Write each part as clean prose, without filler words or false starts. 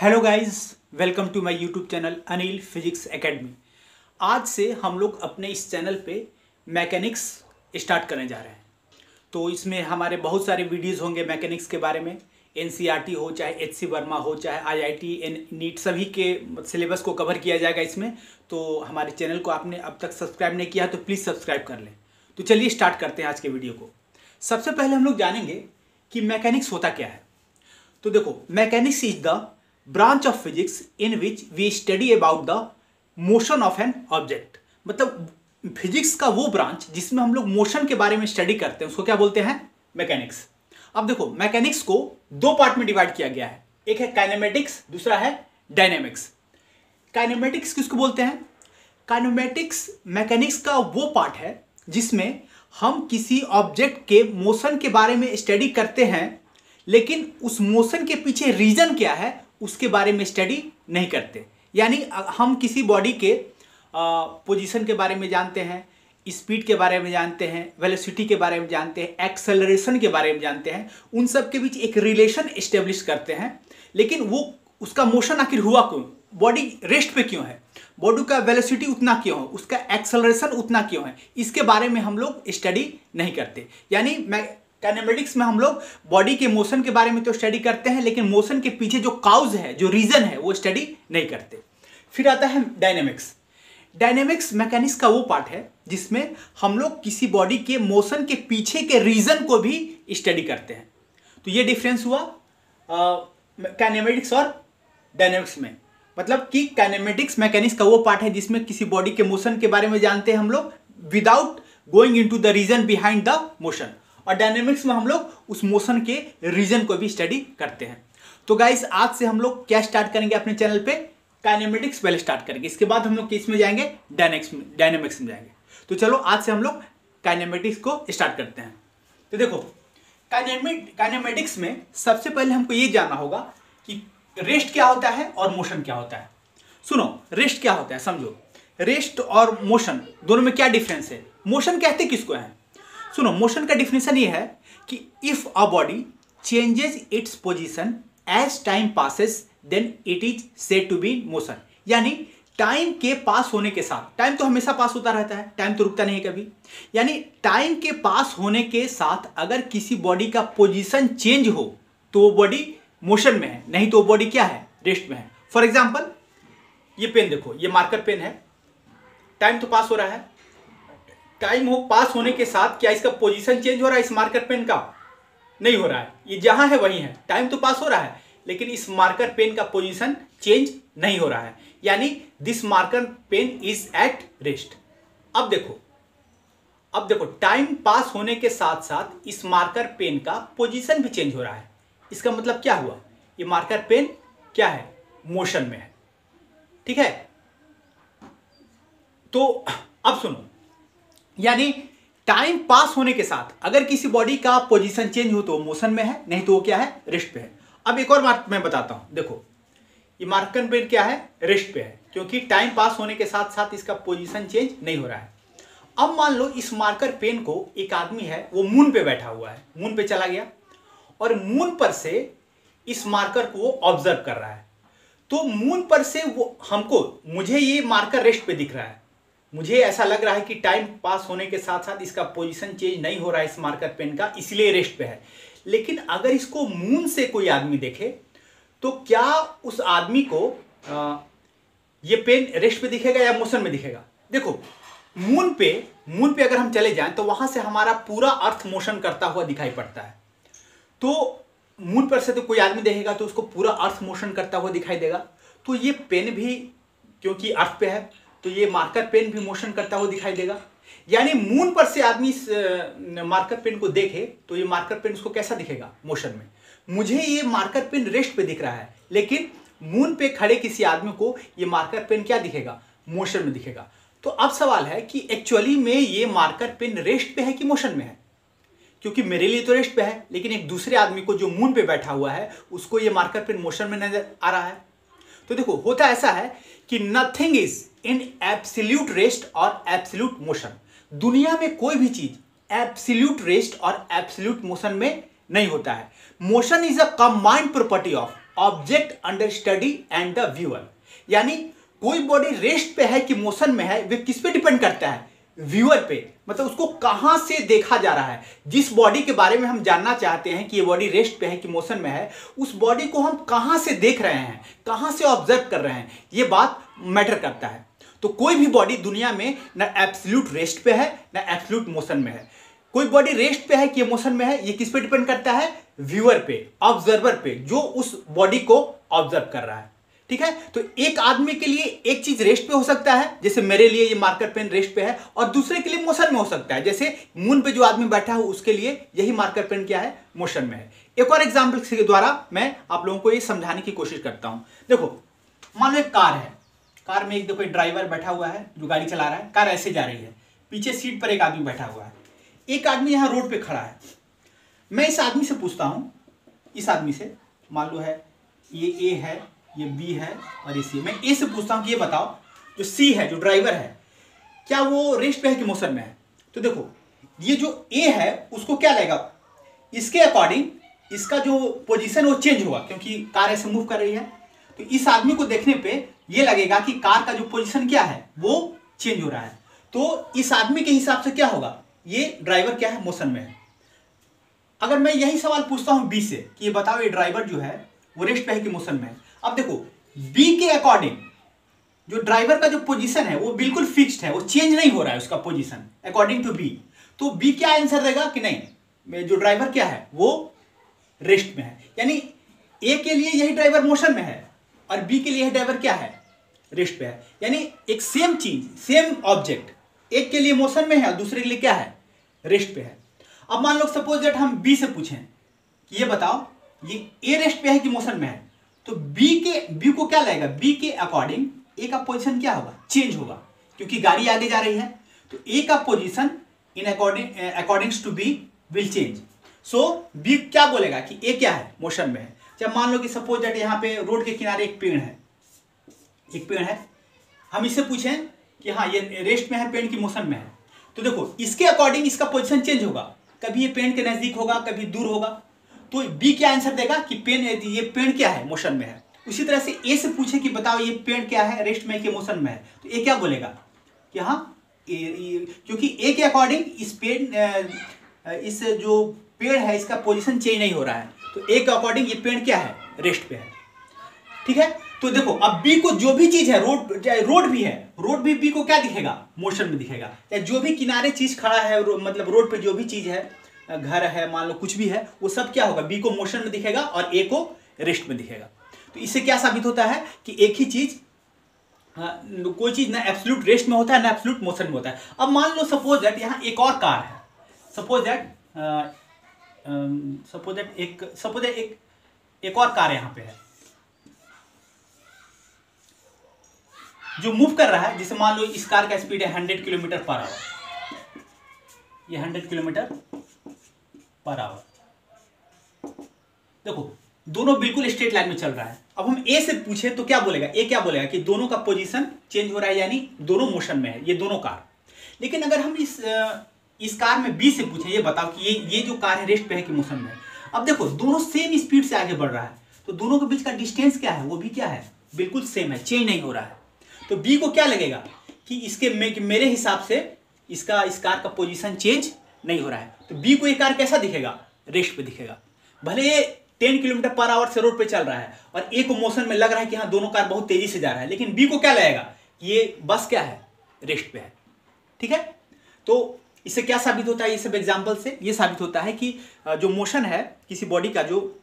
Hello guys, welcome to my YouTube channel Anil physics academy. आज से हम लोग अपने इस चैनल पे मैकेनिक्स स्टार्ट करने जा रहे हैं। तो इसमें हमारे बहुत सारे वीडियोस होंगे मैकेनिक्स के बारे में। एनसीईआरटी हो, चाहे एचसी वर्मा हो, चाहे आईआईटी नीट, सभी के सिलेबस को कवर किया जाएगा इसमें। तो हमारे चैनल को आपने अब तक सब्सक्राइब नहीं किया तो प्लीज़ सब्सक्राइब कर लें। तो चलिए स्टार्ट करते हैं आज के वीडियो को। सबसे पहले हम लोग जानेंगे कि मैकेनिक्स होता क्या है। तो देखो, mechanics is the branch of physics in which we study about the motion of an object. मतलब फिजिक्स का वो ब्रांच जिसमें हम लोग मोशन के बारे में स्टडी करते हैं, उसको क्या बोलते हैं? मैकेनिक्स। अब देखो, मैकेनिक्स को दो पार्ट में डिवाइड किया गया है। एक है काइनेमेटिक्स, दूसरा है डायनेमिक्स। काइनेमेटिक्स किसको बोलते हैं? काइनेमेटिक्स मैकेनिक्स का वो पार्ट है जिसमें हम किसी ऑब्जेक्ट के मोशन के बारे में स्टडी करते हैं, लेकिन उस मोशन के पीछे रीजन क्या है उसके बारे में स्टडी नहीं करते। यानी हम किसी बॉडी के पोजीशन के बारे में जानते हैं, स्पीड के बारे में जानते हैं, वेलोसिटी के बारे में जानते हैं, एक्सेलरेशन के बारे में जानते हैं, उन सब के बीच एक रिलेशन एस्टेब्लिश करते हैं, लेकिन वो उसका मोशन आखिर हुआ क्यों, बॉडी रेस्ट पे क्यों है, बॉडी का वेलोसिटी उतना क्यों है, उसका एक्सेलरेशन उतना क्यों है, इसके बारे में हम लोग स्टडी नहीं करते। यानी काइनेमेटिक्स में हम लोग बॉडी के मोशन के बारे में तो स्टडी करते हैं, लेकिन मोशन के पीछे जो काउज है, जो रीजन है, वो स्टडी नहीं करते। फिर आता है डायनेमिक्स। डायनेमिक्स मैकेनिक्स का वो पार्ट है जिसमें हम लोग किसी बॉडी के मोशन के पीछे के रीजन को भी स्टडी करते हैं। तो ये डिफरेंस हुआ काइनेमेटिक्स और डायनेमिक्स में। मतलब कि काइनेमेटिक्स मैकेनिक्स का वो पार्ट है जिसमें किसी बॉडी के मोशन के बारे में जानते हैं हम लोग without going into the reason behind the motion, और डायनेमिक्स में हम लोग उस मोशन के रीजन को भी स्टडी करते हैं। तो गाइस, आज से हम लोग क्या स्टार्ट करेंगे अपने चैनल पे? काइनेमेटिक्स पहले स्टार्ट करेंगे, इसके बाद हम लोग किस में जाएंगे? डायनेमिक्स में जाएंगे। तो चलो आज से हम लोग काइनेमेटिक्स को स्टार्ट करते हैं। तो देखो, काइनेमेटिक्स में सबसे पहले हमको ये जानना होगा कि रेस्ट क्या होता है और मोशन क्या होता है। सुनो, रेस्ट क्या होता है समझो। रेस्ट और मोशन दोनों में क्या डिफरेंस है? मोशन कहते किसको है? सुनो, मोशन का डिफिनेशन ये है कि if a body changes its position as time passes then it is said to be motion. यानी टाइम के पास होने के साथ, टाइम तो हमेशा पास होता रहता है, टाइम तो रुकता नहीं है कभी। यानी टाइम के पास होने के साथ अगर किसी बॉडी का पोजीशन चेंज हो तो वो बॉडी मोशन में है, नहीं तो वो बॉडी क्या है? रेस्ट में है। फॉर एग्जाम्पल, ये पेन देखो, ये मार्कर पेन है, टाइम तो पास हो रहा है। टाइम हो पास होने के साथ क्या इसका पोजीशन चेंज हो रहा है? इस मार्कर पेन का नहीं हो रहा है, ये जहां है वहीं है। टाइम तो पास हो रहा है, लेकिन इस मार्कर पेन का पोजीशन चेंज नहीं हो रहा है। यानी this marker pen is at rest. अब देखो टाइम पास होने के साथ साथ इस मार्कर पेन का पोजीशन भी चेंज हो रहा है। इसका मतलब क्या हुआ? ये मार्कर पेन क्या है? मोशन में है। ठीक है। तो अब सुनो, यानी टाइम पास होने के साथ अगर किसी बॉडी का पोजीशन चेंज हो तो वो मोशन में है, नहीं तो वो क्या है? रेस्ट पे है। अब एक और बात मैं बताता हूं। देखो, ये मार्कर पेन क्या है? रेस्ट पे है, क्योंकि टाइम पास होने के साथ साथ इसका पोजीशन चेंज नहीं हो रहा है। अब मान लो इस मार्कर पेन को एक आदमी है, वो मून पे बैठा हुआ है, मून पे चला गया और मून पर से इस मार्कर को वो ऑब्जर्व कर रहा है। तो मून पर से मुझे ये मार्कर रेस्ट पे दिख रहा है, मुझे ऐसा लग रहा है कि टाइम पास होने के साथ साथ इसका पोजीशन चेंज नहीं हो रहा है इस मार्कर पेन का, इसलिए रेस्ट पे है। लेकिन अगर इसको मून से कोई आदमी देखे तो क्या उस आदमी को ये पेन रेस्ट पे दिखेगा या मोशन में दिखेगा? देखो, मून पे अगर हम चले जाएं तो वहां से हमारा पूरा अर्थ मोशन करता हुआ दिखाई पड़ता है। तो मून पर से तो कोई आदमी देखेगा तो उसको पूरा अर्थ मोशन करता हुआ दिखाई देगा। तो ये पेन भी क्योंकि अर्थ पे है तो ये मार्कर पेन भी मोशन करता हुआ दिखाई देगा। यानी मून पर से आदमी इस मार्कर पेन को देखे तो ये मार्कर पेन उसको कैसा दिखेगा? मोशन में। मुझे ये मार्कर पेन रेस्ट पे दिख रहा है, लेकिन मून पे खड़े किसी आदमी को ये मार्कर पेन क्या दिखेगा? मोशन में दिखेगा। तो अब सवाल है कि एक्चुअली में ये मार्कर पेन रेस्ट पे है कि मोशन में है? क्योंकि मेरे लिए तो रेस्ट पे है, लेकिन एक दूसरे आदमी को जो मून पे बैठा हुआ है उसको ये मार्कर पेन मोशन में नजर आ रहा है। तो देखो, होता ऐसा है कि nothing is in absolute rest और एब्सोल्यूट मोशन। दुनिया में कोई भी चीज एब्सोल्यूट रेस्ट और एब्सोल्यूट मोशन में नहीं होता है। Motion is a combined property of object under study and the viewer. यानी कोई बॉडी रेस्ट पे है कि मोशन में है, वे किस पे डिपेंड करता है? व्यूअर पे। मतलब उसको कहां से देखा जा रहा है। जिस बॉडी के बारे में हम जानना चाहते हैं कि ये बॉडी रेस्ट पे है कि मोशन में है, उस बॉडी को हम कहां से देख रहे हैं, कहां से ऑब्जर्व कर रहे हैं, ये बात मैटर करता है। तो कोई भी बॉडी दुनिया में ना एब्सोल्यूट रेस्ट पे है ना एब्सोल्यूट मोशन में है। कोई बॉडी रेस्ट पे है कि मोशन में है, ये किस पे डिपेंड करता है? व्यूअर पे, ऑब्जर्वर पे, जो उस बॉडी को ऑब्जर्व कर रहा है। ठीक है, तो एक आदमी के लिए एक चीज रेस्ट पे हो सकता है, जैसे मेरे लिए ये मार्कर पेन रेस्ट पे है, और दूसरे के लिए मोशन में हो सकता है। जैसे मून पे जो आदमी बैठा हो उसके लिए यही मार्कर पेन क्या है? मोशन में है। एक और एग्जाम्पल के द्वारा मैं आप लोगों को ये समझाने की कोशिश करता हूं। देखो, मान लो एक कार है, कार में एक देखो एक ड्राइवर बैठा हुआ है जो गाड़ी चला रहा है, कार ऐसे जा रही है, पीछे सीट पर एक आदमी बैठा हुआ है, एक आदमी यहाँ रोड पे खड़ा है। मैं इस आदमी से पूछता हूं, इस आदमी से, मान लो है ये ए है, ये बी है और ये सी। मैं ए से पूछता हूं कि ये बताओ जो सी है, जो ड्राइवर है, क्या वो रेस्ट पे है कि मोशन में है? तो देखो, ये जो ए है उसको क्या लगेगा, इसके अकॉर्डिंग इसका जो पोजीशन वो चेंज होगा, क्योंकि कार ऐसे मूव कर रही है। तो इस आदमी को देखने पे ये लगेगा कि कार का जो पोजीशन क्या है वो चेंज हो रहा है। तो इस आदमी के हिसाब से क्या होगा, ये ड्राइवर क्या है? मोशन में है। अगर मैं यही सवाल पूछता हूं बी से कि ये बताओ ये ड्राइवर जो है वो रेस्ट पे है कि मोशन में है? अब देखो, बी के अकॉर्डिंग जो ड्राइवर का जो पोजीशन है वो बिल्कुल फिक्स्ड है, वो चेंज नहीं हो रहा है उसका पोजीशन अकॉर्डिंग टू बी। तो बी क्या आंसर देगा कि नहीं, जो ड्राइवर क्या है वो रेस्ट में है। यानी ए के लिए यही ड्राइवर मोशन में है और बी के लिए यही ड्राइवर क्या है? रेस्ट पे है। यानी एक सेम चीज, सेम ऑब्जेक्ट, एक के लिए मोशन में है और दूसरे के लिए क्या है? रेस्ट पे है। अब मान लो सपोज दैट हम बी से पूछें कि ये बताओ ये ए रेस्ट पे है कि मोशन में है, तो बी को क्या लगेगा? बी के अकॉर्डिंग ए का पोजीशन क्या होगा? चेंज होगा, क्योंकि गाड़ी आगे जा रही है। तो ए का position in according to B will change. So B क्या बोलेगा कि ए क्या है? मोशन में है। जब मान लो कि सपोज दैट यहाँ पे रोड के किनारे एक पेड़ है, हम इससे पूछें कि हाँ ये रेस्ट में है पेड़ की मोशन में है, तो देखो इसके अकॉर्डिंग इसका पोजीशन चेंज होगा, कभी ये पेड़ के नजदीक होगा, कभी दूर होगा। तो बी क्या आंसर देगा कि ये पेड़ क्या है? मोशन में है। उसी तरह से ए से पूछे कि बताओ ये पेड़ क्या है? रेस्ट में है कि मोशन में है? तो ए क्या बोलेगा कि हाँ, क्योंकि ए के अकॉर्डिंग इस जो पेड़ है इसका पोजीशन चेंज नहीं हो रहा है, तो ए के अकॉर्डिंग ये पेड़ क्या है? रेस्ट पे है। ठीक है, तो देखो अब बी को जो भी चीज है, रोड भी है, रोड भी बी को क्या दिखेगा? मोशन में दिखेगा। या जो भी किनारे चीज खड़ा है, मतलब रोड पे जो भी चीज है, घर है, मान लो कुछ भी है, वो सब क्या होगा? बी को मोशन में दिखेगा और ए को रेस्ट में दिखेगा। तो इससे क्या साबित होता है कि एक ही चीज, कोई चीज ना एब्सोल्यूट रेस्ट में होता है ना एब्सोल्यूट मोशन में होता है। अब मान लो सपोज दैट यहाँ एक और कार है, सपोज दैट एक और कार यहाँ पे है जो मूव कर रहा है। जैसे मान लो इस कार का स्पीड है 100 किलोमीटर पर आवर, ये 100 किलोमीटर पर आवर। देखो दोनों बिल्कुल स्ट्रेट लाइन में चल रहा है। अब हम ए से पूछे तो क्या बोलेगा? ए क्या बोलेगा कि दोनों का पोजीशन चेंज हो रहा है, यानी दोनों मोशन में है, ये दोनों कार। लेकिन अगर हम इस कार में बी से पूछे ये बताओ कि ये जो कार है रेस्ट पे है कि मोशन में है? अब देखो दोनों सेम स्पीड से आगे बढ़ रहा है, तो दोनों के बीच का डिस्टेंस क्या है? वो भी क्या है? बिल्कुल सेम है, चेंज नहीं हो रहा है। तो बी को क्या लगेगा कि मेरे हिसाब से इस कार का पोजीशन चेंज नहीं हो रहा है। तो बी को ये कार कैसा दिखेगा? रेस्ट पे दिखेगा। भले ये 10 किलोमीटर पर आवर से रोड पे चल रहा है और ए को मोशन में लग रहा है कि हाँ दोनों कार बहुत तेजी से जा रहा है, लेकिन बी को क्या लगेगा? ये बस क्या है? रेस्ट पे है। ठीक है, तो इससे क्या साबित होता है? ये सब एग्जाम्पल से ये साबित होता है कि जो मोशन है, किसी बॉडी का जो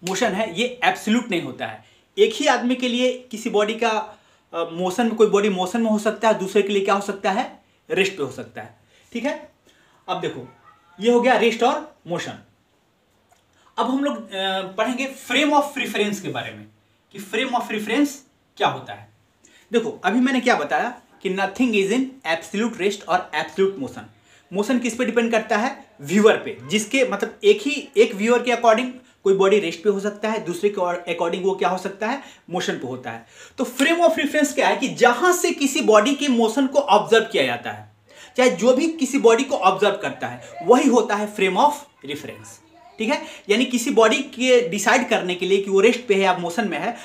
मोशन है ये एब्सोल्यूट नहीं होता है। एक ही आदमी के लिए किसी बॉडी का मोशन में, कोई बॉडी मोशन में हो सकता है, दूसरे के लिए क्या हो सकता है? रेस्ट पे हो सकता है। ठीक है, अब देखो ये हो गया रेस्ट और मोशन। अब हम लोग पढ़ेंगे फ्रेम ऑफ रेफरेंस के बारे में कि फ्रेम ऑफ रेफरेंस क्या होता है। देखो अभी मैंने क्या बताया कि nothing is in absolute rest और एब्सोल्यूट मोशन। मोशन किस पे डिपेंड करता है? व्यूअर पे, जिसके मतलब एक व्यूअर के अकॉर्डिंग कोई बॉडी रेस्ट पे हो सकता है, दूसरे के अकॉर्डिंग वो क्या हो सकता है? मोशन पे होता है। तो फ्रेम ऑफ रेफरेंस क्या है कि जहां से किसी बॉडी के मोशन को ऑब्जर्व किया जाता है, चाहे जो भी किसी बॉडी को ऑब्जर्व करता है, वही होता है फ्रेम ऑफ रेफरेंस। ठीक है। यानी किसी बॉडी के डिसाइड करने के लिए कि वो रेस्ट पे है या मोशन में है,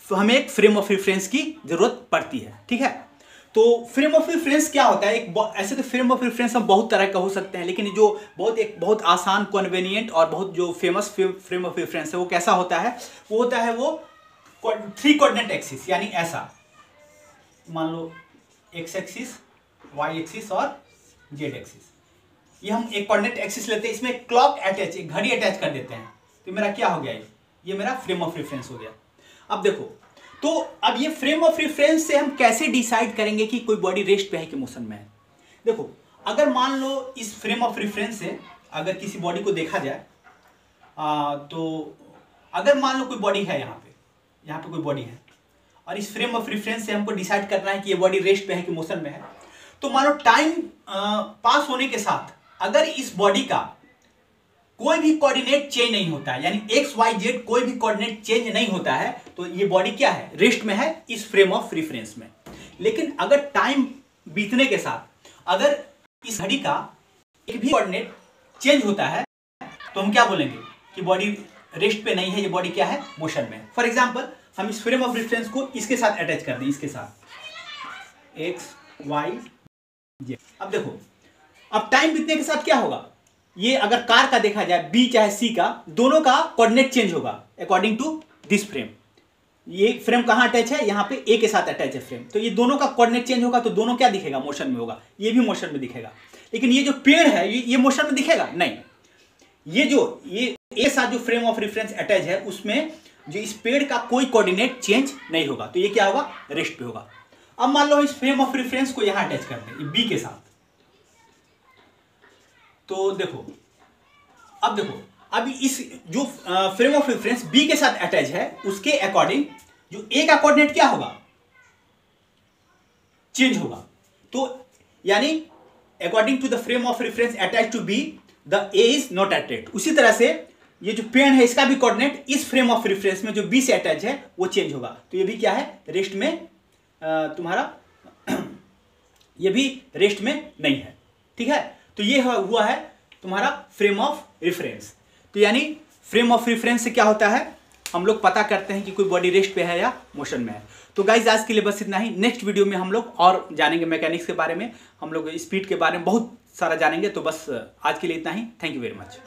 हमें एक फ्रेम ऑफ रेफरेंस की जरूरत पड़ती है, ठीक है। तो फ्रेम ऑफ रेफरेंस क्या होता है? ऐसे तो फ्रेम ऑफ रेफरेंस हम बहुत तरह का हो सकते हैं, लेकिन जो बहुत आसान, कन्वीनियंट और बहुत जो फेमस फ्रेम ऑफ रेफरेंस है वो कैसा होता है? वो होता है वो 3 कोऑर्डिनेट एक्सिस, यानी ऐसा मान लो एक्स एक्सिस, वाई एक्सिस और जेड एक्सिस। ये हम एक कोऑर्डिनेट एक्सिस लेते हैं, इसमें क्लॉक अटैच, एक घड़ी अटैच कर देते हैं, तो मेरा क्या हो गया? ये मेरा फ्रेम ऑफ रेफरेंस हो गया। अब देखो, तो अब ये फ्रेम ऑफ रेफरेंस से हम कैसे डिसाइड करेंगे कि कोई बॉडी रेस्ट पे है कि मोशन में है? देखो, अगर मान लो इस फ्रेम ऑफ रेफरेंस से अगर किसी बॉडी को देखा जाए, तो अगर मान लो कोई बॉडी है यहाँ पे कोई बॉडी है, और इस फ्रेम ऑफ रेफरेंस से हमको डिसाइड करना है कि ये बॉडी रेस्ट पे है कि मोशन में है, तो मान लो टाइम पास होने के साथ अगर इस बॉडी का कोई भी कोऑर्डिनेट चेंज नहीं होता है, यानी एक्स वाई जेड कोई भी कोऑर्डिनेट चेंज नहीं होता है, तो ये बॉडी क्या है? रेस्ट में है इस फ्रेम ऑफ रेफरेंस में। लेकिन अगर टाइम बीतने के साथ अगर इस घड़ी का एक भी कोऑर्डिनेट चेंज होता है, तो हम क्या बोलेंगे कि बॉडी रेस्ट पे नहीं है, ये बॉडी क्या है? मोशन में है। फॉर एग्जाम्पल, हम इस फ्रेम ऑफ रेफरेंस को इसके साथ अटैच कर दें, इसके साथ एक्स वाई जेड। अब देखो, अब टाइम बीतने के साथ क्या होगा? ये अगर कार का देखा जाए, बी चाहे सी का, दोनों का कोऑर्डिनेट चेंज होगा अकॉर्डिंग टू दिस फ्रेम। ये फ्रेम कहाँ अटैच है? यहाँ पे ए के साथ अटैच है फ्रेम, तो ये दोनों का कोऑर्डिनेट चेंज होगा, तो दोनों क्या दिखेगा? मोशन में होगा। ये भी मोशन में दिखेगा। लेकिन ये जो पेड़ है ये मोशन में दिखेगा? नहीं। ये ए साथ जो फ्रेम ऑफ रेफरेंस अटैच है उसमें जो इस पेड़ का कोई कोऑर्डिनेट चेंज नहीं होगा, तो ये क्या होगा? रेस्ट पे होगा। अब मान लो इस फ्रेम ऑफ रेफरेंस को यहां अटैच कर दें बी के साथ, तो देखो, अब इस जो फ्रेम ऑफ रेफरेंस बी के साथ अटैच है उसके अकॉर्डिंग जो ए का कोऑर्डिनेट क्या होगा? चेंज होगा। तो यानी according to the frame of reference attach to B, the A is not attached. उसी तरह से ये जो पेन है इसका भी कोऑर्डिनेट इस फ्रेम ऑफ रेफरेंस में जो बी से अटैच है वो चेंज होगा, तो ये भी क्या है? रेस्ट में तुम्हारा ये भी रेस्ट में नहीं है, ठीक है। तो ये हुआ है तुम्हारा फ्रेम ऑफ रेफरेंस। तो यानी फ्रेम ऑफ रेफरेंस से क्या होता है? हम लोग पता करते हैं कि कोई बॉडी रेस्ट पे है या मोशन में है। तो गाइज आज के लिए बस इतना ही। नेक्स्ट वीडियो में हम लोग और जानेंगे मैकेनिक्स के बारे में, हम लोग स्पीड के बारे में बहुत सारा जानेंगे। तो बस आज के लिए इतना ही। Thank you very much.